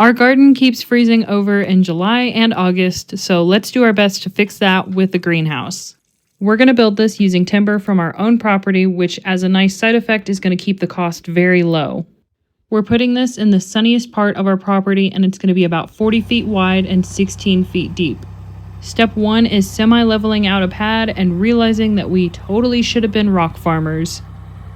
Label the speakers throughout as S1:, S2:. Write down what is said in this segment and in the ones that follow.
S1: Our garden keeps freezing over in July and August, so let's do our best to fix that with the greenhouse. We're going to build this using timber from our own property, which as a nice side effect is going to keep the cost very low. We're putting this in the sunniest part of our property, and it's going to be about 40 feet wide and 16 feet deep. Step 1 is semi-leveling out a pad and realizing that we totally should have been rock farmers.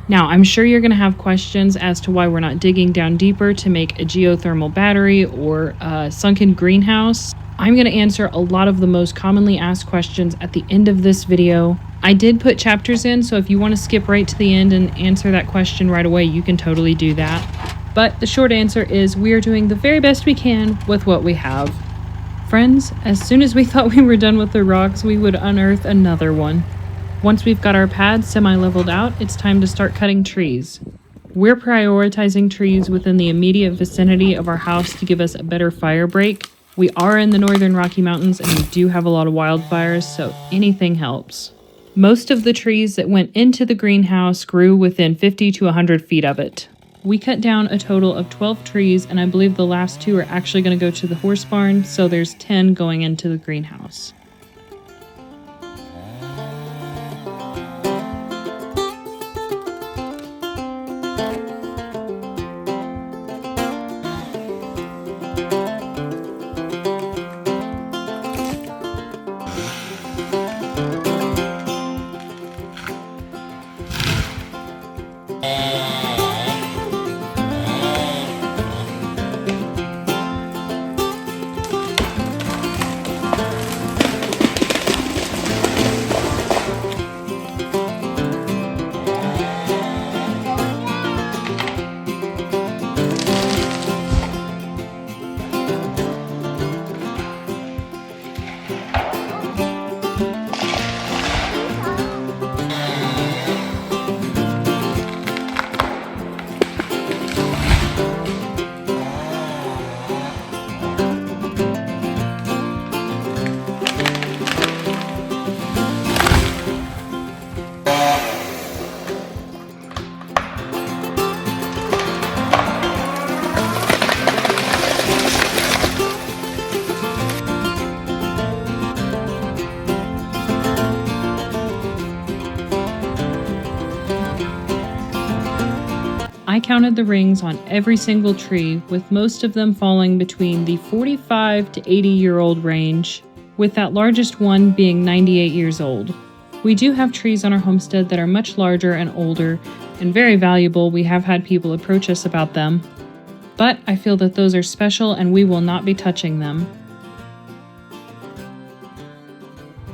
S1: Now, I'm sure you're going to have questions as to why we're not digging down deeper to make a geothermal battery or a sunken greenhouse. I'm going to answer a lot of the most commonly asked questions at the end of this video. I did put chapters in, so if you want to skip right to the end and answer that question right away, you can totally do that. But the short answer is we are doing the very best we can with what we have. Friends, as soon as we thought we were done with the rocks, we would unearth another one. Once we've got our pad semi-leveled out, it's time to start cutting trees. We're prioritizing trees within the immediate vicinity of our house to give us a better fire break. We are in the northern Rocky Mountains and we do have a lot of wildfires, so anything helps. Most of the trees that went into the greenhouse grew within 50 to 100 feet of it. We cut down a total of 12 trees, and I believe the last 2 are actually going to go to the horse barn, so there's 10 going into the greenhouse. I counted the rings on every single tree, with most of them falling between the 45 to 80-year-old range, with that largest one being 98 years old. We do have trees on our homestead that are much larger and older, and very valuable. We have had people approach us about them, but I feel that those are special and we will not be touching them.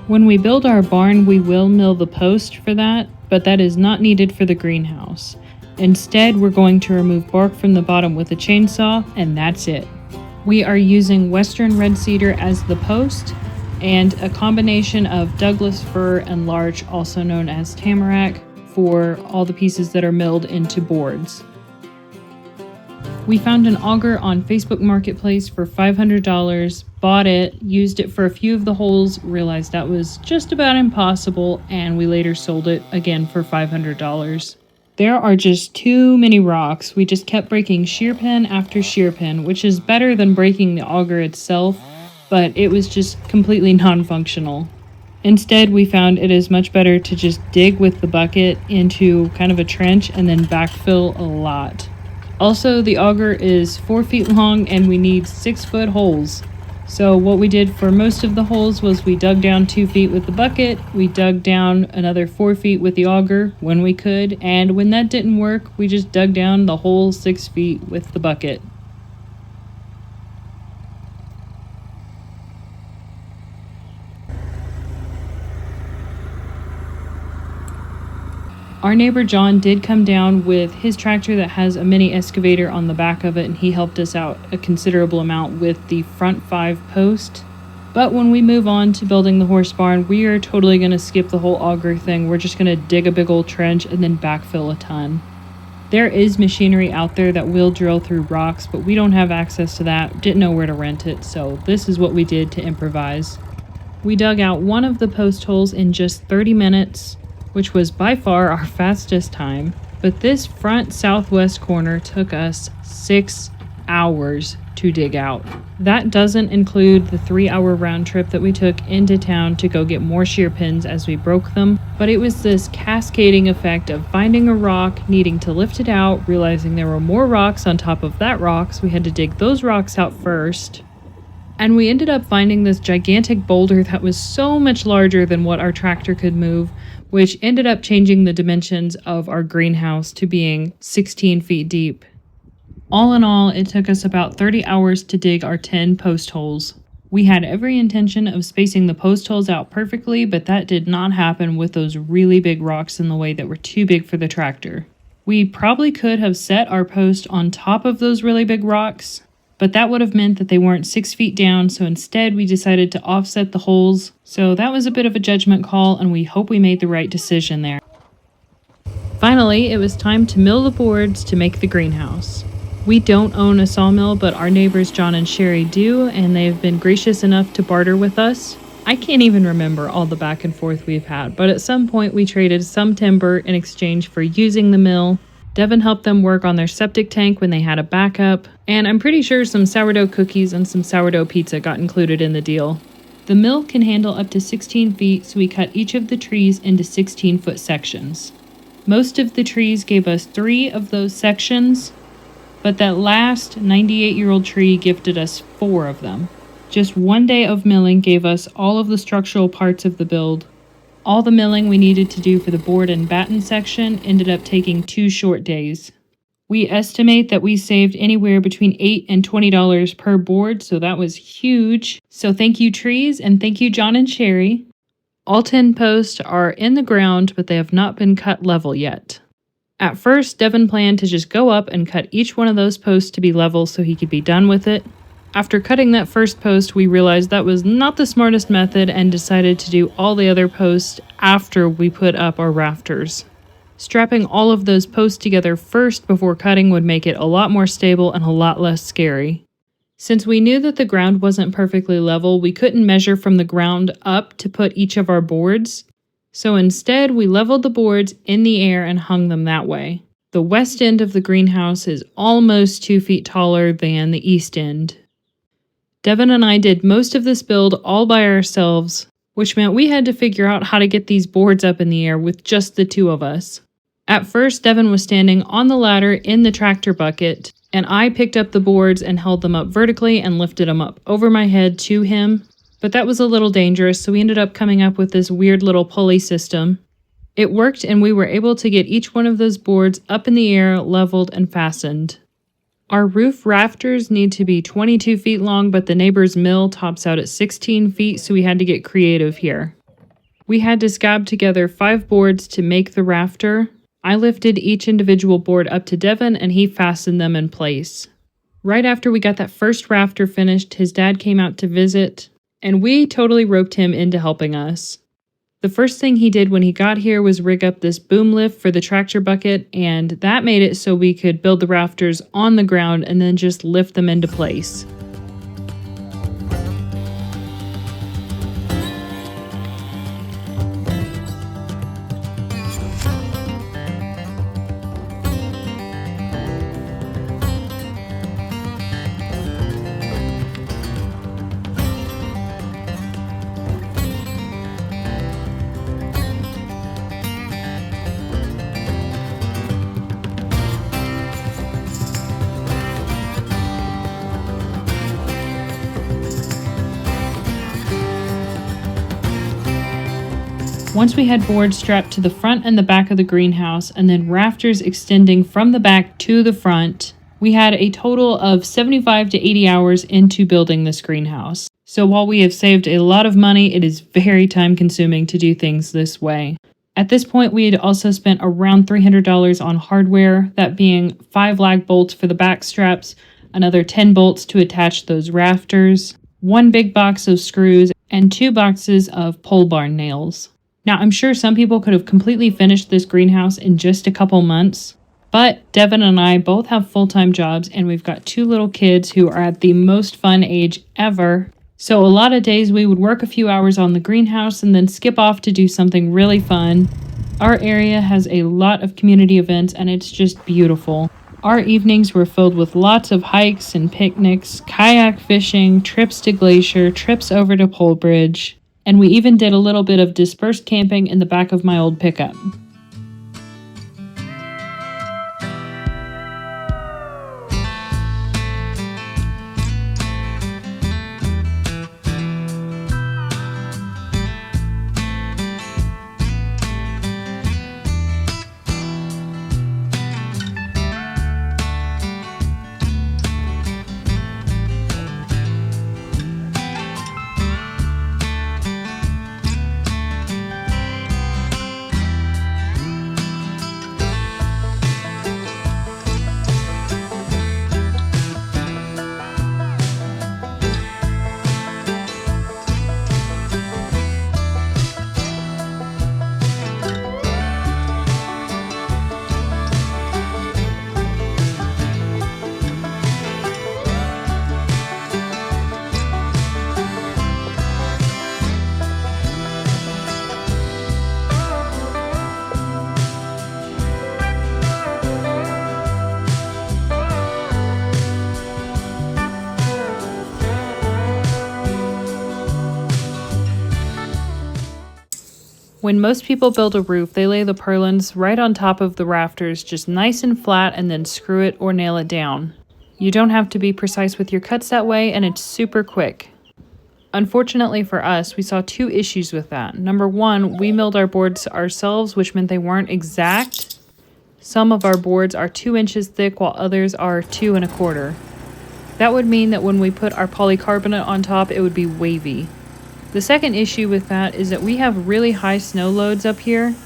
S1: When we build our barn, we will mill the post for that, but that is not needed for the greenhouse. Instead, we're going to remove bark from the bottom with a chainsaw, and that's it. We are using Western red cedar as the post, and a combination of Douglas fir and larch, also known as tamarack, for all the pieces that are milled into boards. We found an auger on Facebook Marketplace for $500, bought it, used it for a few of the holes, realized that was just about impossible, and we later sold it again for $500. There are just too many rocks. We just kept breaking shear pin after shear pin, which is better than breaking the auger itself, but it was just completely non-functional. Instead, we found it is much better to just dig with the bucket into kind of a trench and then backfill a lot. Also, the auger is 4 feet long and we need 6-foot holes. So what we did for most of the holes was we dug down 2 feet with the bucket, we dug down another 4 feet with the auger when we could, and when that didn't work, we just dug down the whole 6 feet with the bucket. Our neighbor John did come down with his tractor that has a mini excavator on the back of it, and he helped us out a considerable amount with the front 5 post. But when we move on to building the horse barn, we are totally going to skip the whole auger thing. We're just going to dig a big old trench and then backfill a ton. There is machinery out there that will drill through rocks, but we don't have access to that, didn't know where to rent it, so this is what we did to improvise. We dug out one of the post holes in just 30 minutes, which was by far our fastest time, but this front southwest corner took us 6 hours to dig out. That doesn't include the 3-hour round trip that we took into town to go get more shear pins as we broke them, but it was this cascading effect of finding a rock, needing to lift it out, realizing there were more rocks on top of that rock, so we had to dig those rocks out first. And we ended up finding this gigantic boulder that was so much larger than what our tractor could move, which ended up changing the dimensions of our greenhouse to being 16 feet deep. All in all, it took us about 30 hours to dig our 10 post holes. We had every intention of spacing the post holes out perfectly, but that did not happen with those really big rocks in the way that were too big for the tractor. We probably could have set our post on top of those really big rocks, but that would have meant that they weren't 6 feet down, so instead we decided to offset the holes. So that was a bit of a judgment call, and we hope we made the right decision there. Finally, it was time to mill the boards to make the greenhouse. We don't own a sawmill, but our neighbors John and Sherry do, and they have been gracious enough to barter with us. I can't even remember all the back and forth we've had, but at some point we traded some timber in exchange for using the mill. Devin helped them work on their septic tank when they had a backup, and I'm pretty sure some sourdough cookies and some sourdough pizza got included in the deal. The mill can handle up to 16 feet, so we cut each of the trees into 16-foot sections. Most of the trees gave us 3 of those sections, but that last 98-year-old tree gifted us 4 of them. Just one day of milling gave us all of the structural parts of the build. All the milling we needed to do for the board and batten section ended up taking 2 short days. We estimate that we saved anywhere between $8 and $20 per board, so that was huge. So thank you, trees, and thank you, John and Sherry. All 10 posts are in the ground, but they have not been cut level yet. At first, Devin planned to just go up and cut each one of those posts to be level so he could be done with it. After cutting that first post, we realized that was not the smartest method and decided to do all the other posts after we put up our rafters. Strapping all of those posts together first before cutting would make it a lot more stable and a lot less scary. Since we knew that the ground wasn't perfectly level, we couldn't measure from the ground up to put each of our boards. So instead, we leveled the boards in the air and hung them that way. The west end of the greenhouse is almost 2 feet taller than the east end. Devin and I did most of this build all by ourselves, which meant we had to figure out how to get these boards up in the air with just the 2 of us. At first, Devin was standing on the ladder in the tractor bucket, and I picked up the boards and held them up vertically and lifted them up over my head to him. But that was a little dangerous, so we ended up coming up with this weird little pulley system. It worked, and we were able to get each one of those boards up in the air, leveled, and fastened. Our roof rafters need to be 22 feet long, but the neighbor's mill tops out at 16 feet, so we had to get creative here. We had to scab together 5 boards to make the rafter. I lifted each individual board up to Devin, and he fastened them in place. Right after we got that first rafter finished, his dad came out to visit, and we totally roped him into helping us. The first thing he did when he got here was rig up this boom lift for the tractor bucket, and that made it so we could build the rafters on the ground and then just lift them into place. Once we had boards strapped to the front and the back of the greenhouse, and then rafters extending from the back to the front, we had a total of 75 to 80 hours into building this greenhouse. So while we have saved a lot of money, it is very time consuming to do things this way. At this point, we had also spent around $300 on hardware, that being 5 lag bolts for the back straps, another 10 bolts to attach those rafters, 1 big box of screws, and 2 boxes of pole barn nails. Now, I'm sure some people could have completely finished this greenhouse in just a couple months, but Devin and I both have full-time jobs, and we've got 2 little kids who are at the most fun age ever. So a lot of days we would work a few hours on the greenhouse and then skip off to do something really fun. Our area has a lot of community events, and it's just beautiful. Our evenings were filled with lots of hikes and picnics, kayak fishing, trips to Glacier, trips over to Pole Bridge, and we even did a little bit of dispersed camping in the back of my old pickup. When most people build a roof, they lay the purlins right on top of the rafters, just nice and flat, and then screw it or nail it down. You don't have to be precise with your cuts that way, and it's super quick. Unfortunately for us, we saw two issues with that. Number one, we milled our boards ourselves, which meant they weren't exact. Some of our boards are 2 inches thick, while others are 2 1/4. That would mean that when we put our polycarbonate on top, it would be wavy. The second issue with that is that we have really high snow loads up here,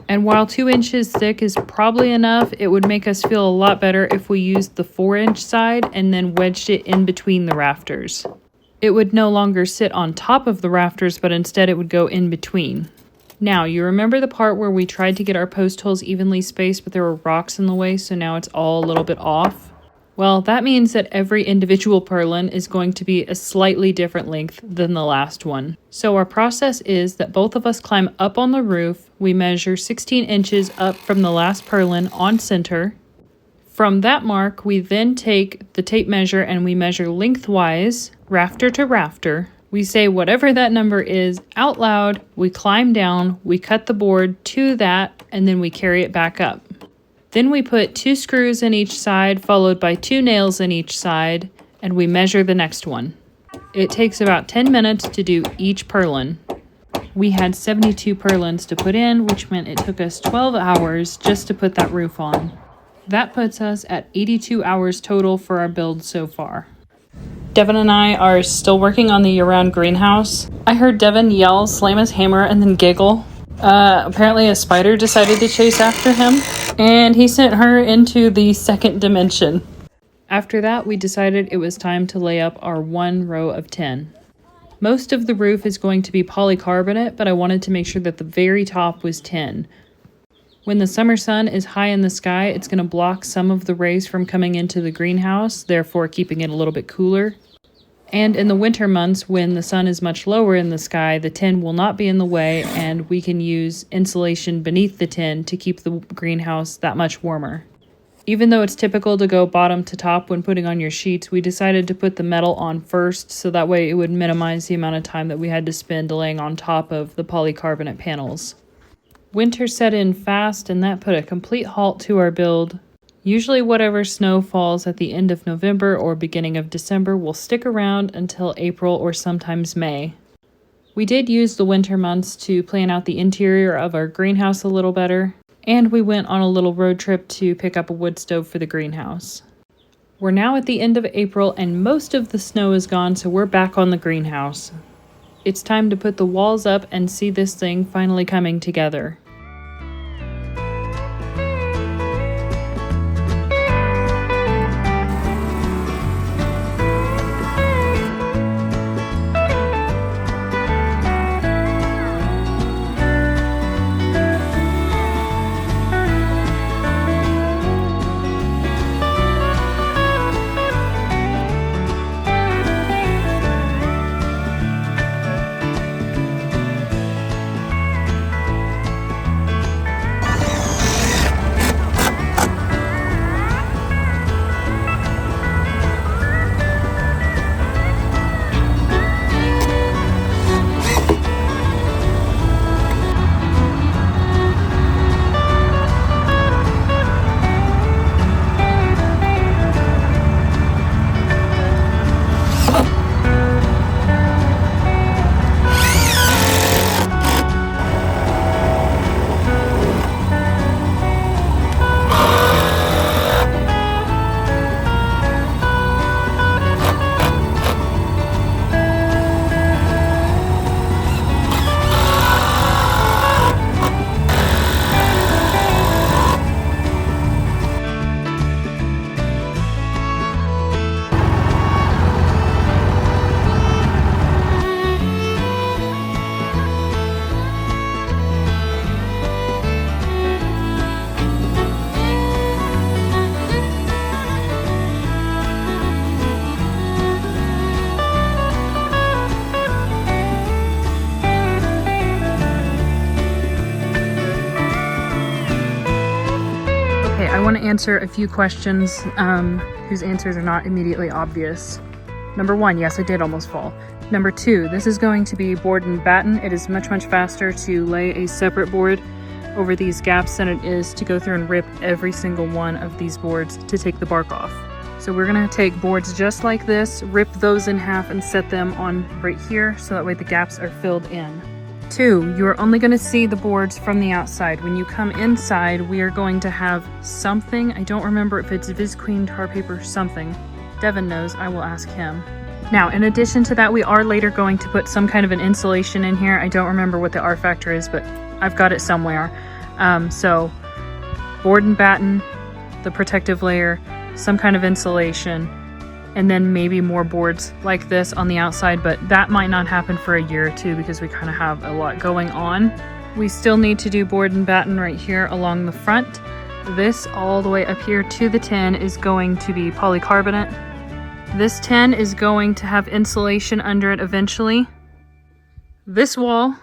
S1: and while 2 inches thick is probably enough, it would make us feel a lot better if we used the 4-inch side and then wedged it in between the rafters. It would no longer sit on top of the rafters, but instead it would go in between. Now, you remember the part where we tried to get our post holes evenly spaced, but there were rocks in the way, so now it's all a little bit off? Well, that means that every individual purlin is going to be a slightly different length than the last one. So our process is that both of us climb up on the roof, we measure 16 inches up from the last purlin on center. From that mark, we then take the tape measure and we measure lengthwise, rafter to rafter. We say whatever that number is out loud, we climb down, we cut the board to that, and then we carry it back up. Then we put 2 screws in each side, followed by 2 nails in each side, and we measure the next one. It takes about 10 minutes to do each purlin. We had 72 purlins to put in, which meant it took us 12 hours just to put that roof on. That puts us at 82 hours total for our build so far. Devin and I are still working on the year-round greenhouse. I heard Devin yell, slam his hammer, and then giggle. Apparently a spider decided to chase after him, and he sent her into the second dimension. After that, we decided it was time to lay up our 1 row of 10. Most of the roof is going to be polycarbonate, but I wanted to make sure that the very top was 10. When the summer sun is high in the sky, it's going to block some of the rays from coming into the greenhouse, therefore keeping it a little bit cooler. And in the winter months, when the sun is much lower in the sky, the tin will not be in the way, and we can use insulation beneath the tin to keep the greenhouse that much warmer. Even though it's typical to go bottom to top when putting on your sheets, we decided to put the metal on first, so that way it would minimize the amount of time that we had to spend laying on top of the polycarbonate panels. Winter set in fast, and that put a complete halt to our build. Usually whatever snow falls at the end of November or beginning of December will stick around until April or sometimes May. We did use the winter months to plan out the interior of our greenhouse a little better, and we went on a little road trip to pick up a wood stove for the greenhouse. We're now at the end of April and most of the snow is gone, so we're back on the greenhouse. It's time to put the walls up and see this thing finally coming together. want to answer a few questions whose answers are not immediately obvious. Number 1, yes, I did almost fall. Number 2, this is going to be board and batten. It is much, much faster to lay a separate board over these gaps than it is to go through and rip every single one of these boards to take the bark off. So we're going to take boards just like this, rip those in half and set them on right here so that way the gaps are filled in. 2, you are only going to see the boards from the outside. When you come inside, we are going to have something. I don't remember if it's visqueen, tar paper, something. Devin knows. I will ask him. Now, in addition to that, we are later going to put some kind of an insulation in here. I don't remember what the R factor is, but I've got it somewhere. So board and batten, the protective layer, some kind of insulation, and then maybe more boards like this on the outside, but that might not happen for a year or two because we kind of have a lot going on. We still need to do board and batten right here along the front. This all the way up here to the tin is going to be polycarbonate. This tin is going to have insulation under it eventually. This wall,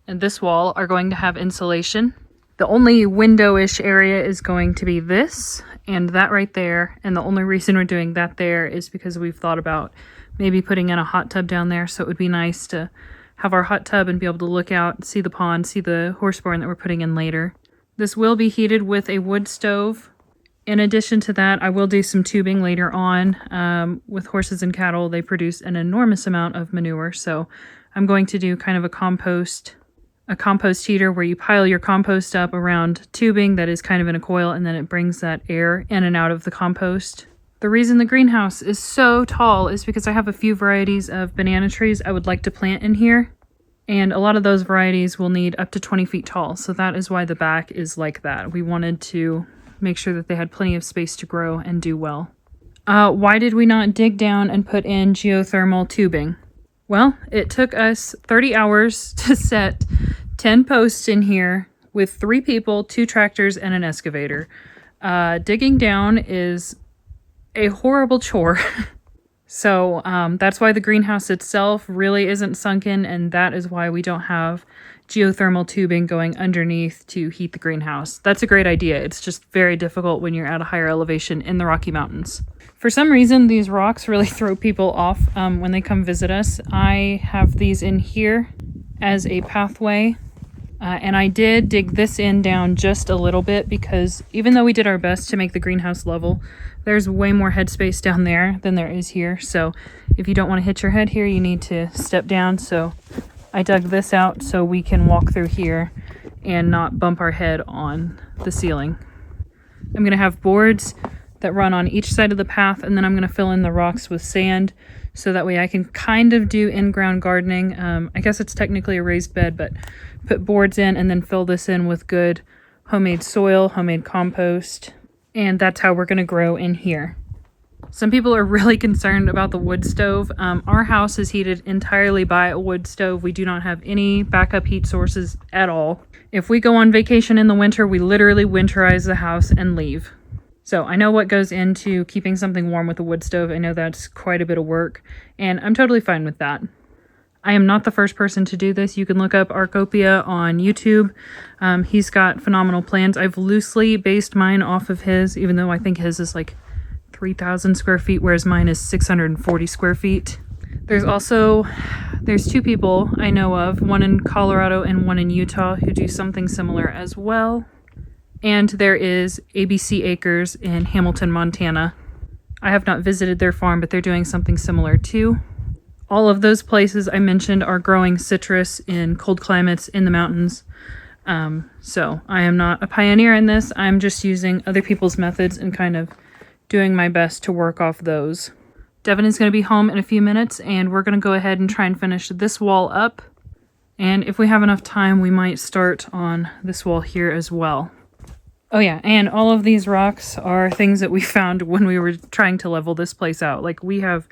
S1: and this wall are going to have insulation. The only window-ish area is going to be this and that right there. And the only reason we're doing that there is because we've thought about maybe putting in a hot tub down there. So it would be nice to have our hot tub and be able to look out, see the pond, see the horse barn that we're putting in later. This will be heated with a wood stove. In addition to that, I will do some tubing later on. With horses and cattle, they produce an enormous amount of manure. So I'm going to do kind of a compost heater where you pile your compost up around tubing that is kind of in a coil, and then it brings that air in and out of the compost. The reason the greenhouse is so tall is because I have a few varieties of banana trees I would like to plant in here. And a lot of those varieties will need up to 20 feet tall. So that is why the back is like that. We wanted to make sure that they had plenty of space to grow and do well. Why did we not dig down and put in geothermal tubing? Well, it took us 30 hours to set 10 posts in here with 3 people, 2 tractors, and an excavator. Digging down is a horrible chore. So that's why the greenhouse itself really isn't sunken, and that is why we don't have geothermal tubing going underneath to heat the greenhouse. That's a great idea. It's just very difficult when you're at a higher elevation in the Rocky Mountains. For some reason, these rocks really throw people off when they come visit us. I have these in here as a pathway, and I did dig this in down just a little bit because even though we did our best to make the greenhouse level, there's way more headspace down there than there is here. So if you don't want to hit your head here, you need to step down. So I dug this out so we can walk through here and not bump our head on the ceiling. I'm going to have boards that run on each side of the path, and then I'm going to fill in the rocks with sand so that way I can kind of do in-ground gardening. I guess it's technically a raised bed, but put boards in and then fill this in with good homemade soil, homemade compost, and that's how we're going to grow in here. Some people are really concerned about the wood stove. Our house is heated entirely by a wood stove. We do not have any backup heat sources at all. If we go on vacation in the winter, we literally winterize the house and leave. So I know what goes into keeping something warm with a wood stove. I know that's quite a bit of work, and I'm totally fine with that. I am not the first person to do this. You can look up Arcopia on YouTube. He's got phenomenal plans. I've loosely based mine off of his, even though I think his is like 3,000 square feet, whereas mine is 640 square feet. There's 2 people I know of, one in Colorado and one in Utah, who do something similar as well. And there is ABC Acres in Hamilton, Montana. I have not visited their farm, but they're doing something similar too. All of those places I mentioned are growing citrus in cold climates in the mountains. So I am not a pioneer in this. I'm just using other people's methods and kind of doing my best to work off those. Devin is going to be home in a few minutes, and we're going to go ahead and try and finish this wall up. And if we have enough time, we might start on this wall here as well. Oh yeah, and all of these rocks are things that we found when we were trying to level this place out. Like, we have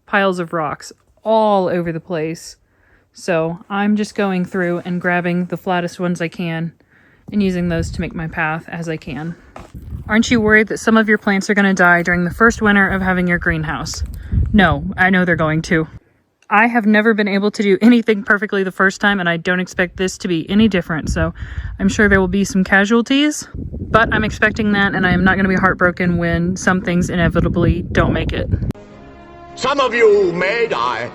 S1: piles of rocks all over the place. So I'm just going through and grabbing the flattest ones I can and using those to make my path as I can. Aren't you worried that some of your plants are going to die during the first winter of having your greenhouse? No, I know they're going to. I have never been able to do anything perfectly the first time, and I don't expect this to be any different. So I'm sure there will be some casualties, but I'm expecting that, and I am not going to be heartbroken when some things inevitably don't make it.
S2: Some of you may die,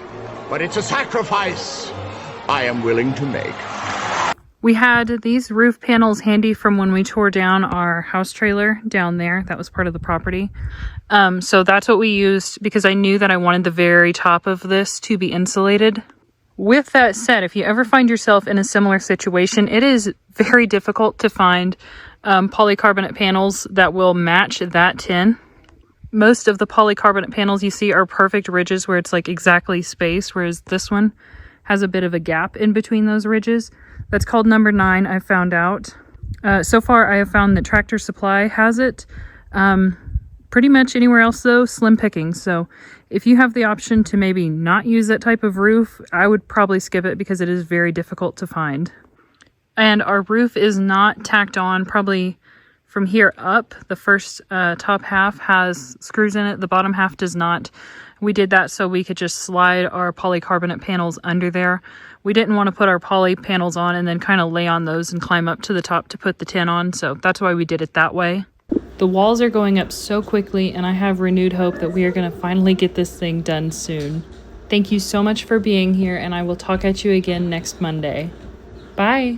S2: but it's a sacrifice I am willing to make.
S1: We had these roof panels handy from when we tore down our house trailer down there. That was part of the property. So that's what we used because I knew that I wanted the very top of this to be insulated. With that said, if you ever find yourself in a similar situation, it is very difficult to find polycarbonate panels that will match that tin. Most of the polycarbonate panels you see are perfect ridges where it's like exactly spaced, whereas this one has a bit of a gap in between those ridges. That's called number 9, I found out. So far, I have found that Tractor Supply has it. Pretty much anywhere else, though, slim pickings. So if you have the option to maybe not use that type of roof, I would probably skip it because it is very difficult to find. And our roof is not tacked on probably from here up. The first top half has screws in it. The bottom half does not. We did that so we could just slide our polycarbonate panels under there. We didn't want to put our poly panels on and then kind of lay on those and climb up to the top to put the tin on. So that's why we did it that way. The walls are going up so quickly, and I have renewed hope that we are going to finally get this thing done soon. Thank you so much for being here, and I will talk at you again next Monday. Bye!